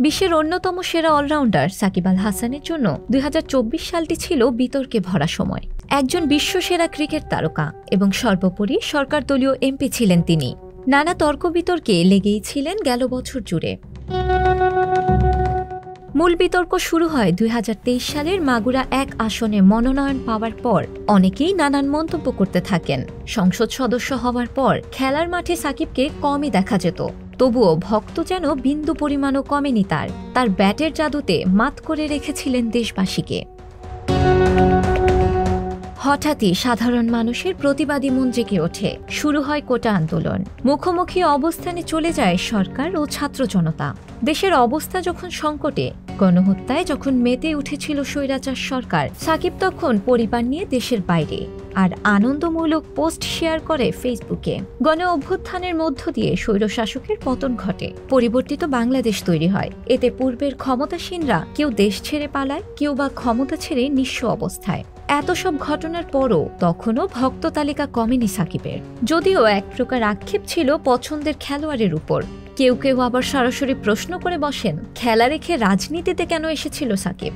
বিশ্বের অন্যতম সেরা অলরাউন্ডার সাকিব আল হাসানের জন্য ২০২৪ সালটি ছিল বিতর্কে ভরা সময়। একজন বিশ্বসেরা ক্রিকেট তারকা এবং সর্বোপরি সরকার দলীয় এমপি ছিলেন তিনি। নানা তর্ক বিতর্কে লেগেই ছিলেন গেল বছর জুড়ে। মূল বিতর্ক শুরু হয় ২০২৩ সালের মাগুরা ১ আসনে মনোনয়ন পাওয়ার পর। অনেকেই নানান মন্তব্য করতে থাকেন। সংসদ সদস্য হওয়ার পর খেলার মাঠে সাকিবকে কমই দেখা যেত, তবুও ভক্ত যেন বিন্দু পরিমাণও কমেনি তার ব্যাটের জাদুতে মাত করে রেখেছিলেন দেশবাসীকে। হঠাৎই সাধারণ মানুষের প্রতিবাদী মন জেগে ওঠে, শুরু হয় কোটা আন্দোলন। মুখোমুখি অবস্থানে চলে যায় সরকার ও ছাত্র জনতা। দেশের অবস্থা যখন সংকটে, গণহত্যায় যখন মেতে উঠেছিল স্বৈরাচার সরকার, সাকিব তখন পরিবার নিয়ে দেশের বাইরে আর আনন্দমূলক পোস্ট শেয়ার করে ফেসবুকে। গণ অভ্যুত্থানের মধ্য দিয়ে স্বৈরশাসকের পতন ঘটে, পরিবর্তিত বাংলাদেশ তৈরি হয়। এতে পূর্বের ক্ষমতাসীনরা কেউ দেশ ছেড়ে পালায়, কেউ বা ক্ষমতা ছেড়ে নিঃস্ব অবস্থায়। এত সব ঘটনার পরও তখনও ভক্ত তালিকা কমেনি সাকিবের। যদিও এক প্রকার আক্ষেপ ছিল পছন্দের খেলোয়াড়ের উপর। কেউ কেউ আবার সরাসরি প্রশ্ন করে বসেন, খেলা রেখে রাজনীতিতে কেন এসেছিল সাকিব?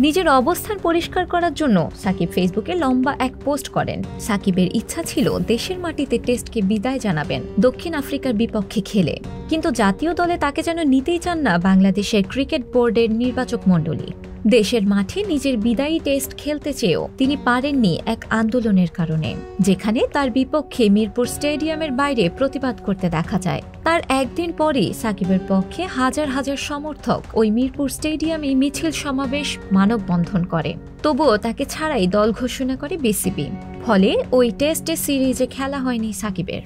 নিজের অবস্থান পরিষ্কার করার জন্য সাকিব ফেসবুকে লম্বা এক পোস্ট করেন। সাকিবের ইচ্ছা ছিল দেশের মাটিতে টেস্টকে বিদায় জানাবেন দক্ষিণ আফ্রিকার বিপক্ষে খেলে, কিন্তু জাতীয় দলে তাকে যেন নিতেই চান না বাংলাদেশের ক্রিকেট বোর্ডের নির্বাচক মণ্ডলী। দেশের মাঠে নিজের বিদায়ী টেস্ট খেলতে চেয়েও তিনি পারেননি এক আন্দোলনের কারণে, যেখানে তার বিপক্ষে মিরপুর স্টেডিয়ামের বাইরে প্রতিবাদ করতে দেখা যায়। তার একদিন পরই সাকিবের পক্ষে হাজার হাজার সমর্থক ওই মিরপুর স্টেডিয়ামে মিছিল সমাবেশ মানববন্ধন করে। তবুও তাকে ছাড়াই দল ঘোষণা করে বিসিবি। ফলে ওই টেস্টে সিরিজে খেলা হয়নি সাকিবের।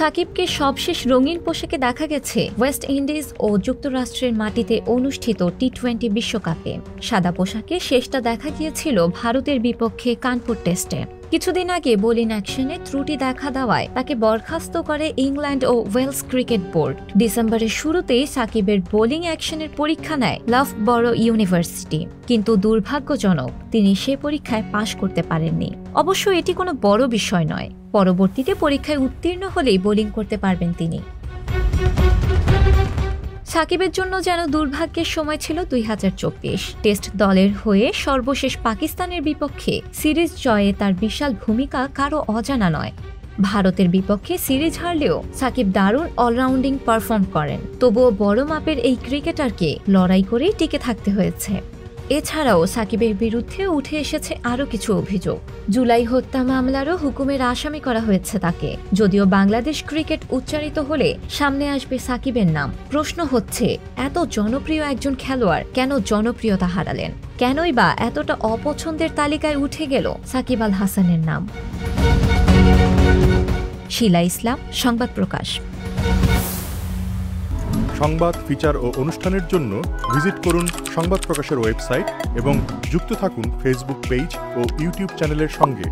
সাকিবকে সবশেষ রঙিন পোশাকে দেখা গেছে ওয়েস্ট ইন্ডিজ ও যুক্তরাষ্ট্রের মাটিতে অনুষ্ঠিত টি-20 বিশ্বকাপে। সাদা পোশাকে শেষটা দেখা গিয়েছিল ভারতের বিপক্ষে কানপুর টেস্টে। কিছুদিন আগে বোলিং অ্যাকশনে ত্রুটি দেখা দেওয়ায় তাকে বরখাস্ত করে ইংল্যান্ড ও ওয়েলস ক্রিকেট বোর্ড। ডিসেম্বরের শুরুতেই সাকিবের বোলিং অ্যাকশনের পরীক্ষা নেয় লাফবরো ইউনিভার্সিটি, কিন্তু দুর্ভাগ্যজনক তিনি সে পরীক্ষায় পাশ করতে পারেননি। অবশ্য এটি কোনো বড় বিষয় নয়, পরবর্তীতে পরীক্ষায় উত্তীর্ণ হলেই বোলিং করতে পারবেন তিনি। সাকিবের জন্য যেন দুর্ভাগ্যের সময় ছিল ২০২৪। টেস্ট দলের হয়ে সর্বশেষ পাকিস্তানের বিপক্ষে সিরিজ জয়ে তার বিশাল ভূমিকা কারো অজানা নয়। ভারতের বিপক্ষে সিরিজ হারলেও সাকিব দারুণ অলরাউন্ডিং পারফর্ম করেন। তবুও বড় মাপের এই ক্রিকেটারকে লড়াই করেই টিকে থাকতে হয়েছে। এছাড়াও সাকিবের বিরুদ্ধে উঠে এসেছে আরও কিছু অভিযোগ। জুলাই হত্যা মামলারও হুকুমের আসামি করা হয়েছে তাকে। যদিও বাংলাদেশ ক্রিকেট উচ্চারিত হলে সামনে আসবে সাকিবের নাম। প্রশ্ন হচ্ছে, এত জনপ্রিয় একজন খেলোয়াড় কেন জনপ্রিয়তা হারালেন? কেনই বা এতটা অপছন্দের তালিকায় উঠে গেল সাকিব আল হাসানের নাম? শিলা ইসলাম, সংবাদ প্রকাশ। সংবাদ, ফিচার ও অনুষ্ঠানের জন্য ভিজিট করুন সংবাদ প্রকাশের ওয়েবসাইট এবং যুক্ত থাকুন ফেসবুক পেজ ও ইউটিউব চ্যানেলের সঙ্গে।